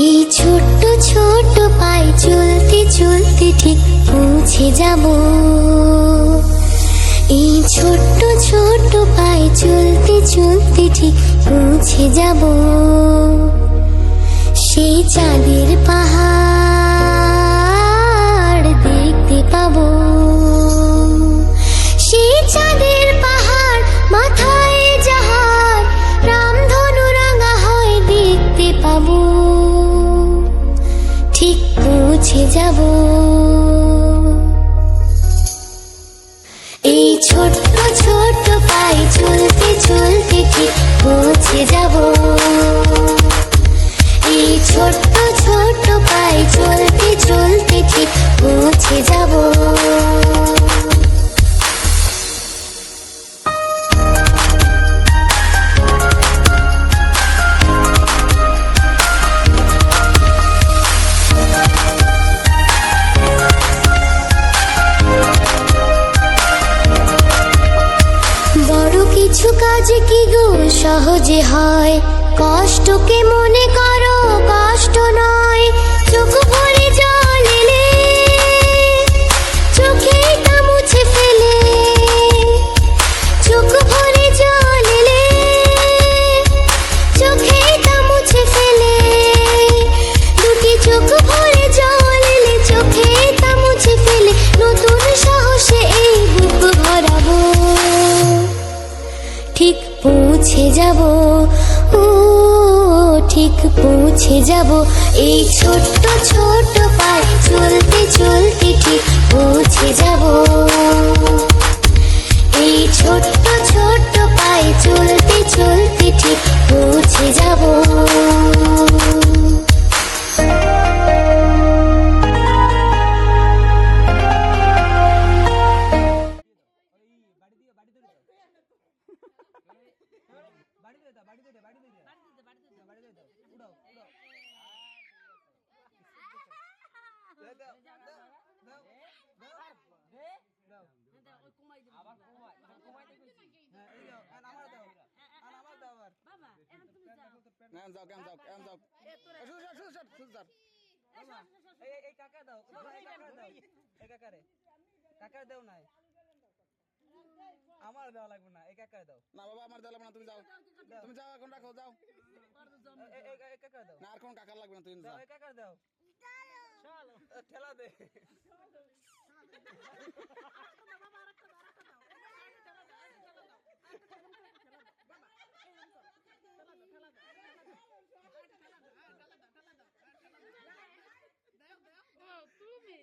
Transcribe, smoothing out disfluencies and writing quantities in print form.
এই ছোট্ট ছোট্ট পায়ে চলতে চলতে ঠিক পৌঁছে যাব। এই ছোট্ট ছোট্ট পায়ে চলতে চলতে ঠিক পৌঁছে যাব সেই চাঁদের পাহাড় দেখতে পাবো। সেই চাঁদের পাহাড় মাথায় যাহার রামধনু রাঙা হয় দেখতে পাবো। ঠিক পৌঁছে যাব। এই ছোট্ট ছোট্ট পায়ে চলতে চলতে ঠিক পৌঁছে যাব। এই ছোট্ট ছোট্ট পায়ে চলতে চলতে ঠিক পৌঁছে যাব। কিছু কাজ কি গো সহজে হয়, কষ্টকে মনে করো কষ্ট নয়। চোখ ভরে জল এলে চোখে তা মুছে ফেলে, চোখ ভরে জল এলে চোখে তা মুছে ফেলে। দুটি চোখ ভরে জল এলে চোখে তা মুছে ফেলে, নতুন সাহসে এই বুক ভরাবো। ঠিক পৌঁছে যাব, ও ঠিক পৌঁছে যাব। এই ছোট্ট ছোট্ট পায়ে চলতে চলতে ঠিক পৌঁছে যাব। এই ছোট্ট ছোট্ট পায়ে চলতে চলতে ঠিক পৌঁছে যাব। আমার দেওয়া লাগবে না, এই কাকায় দাও না। বাবা আমার দেওয়া লাগবে না, তুমি যাও, তুমি যাও, এখন রাখো, যাও। এই কাকা দাও না, আর কোন কাকা লাগবে না, তুমি যাও। এই কাকা দাও, চলো ঠেলা দে। তুমি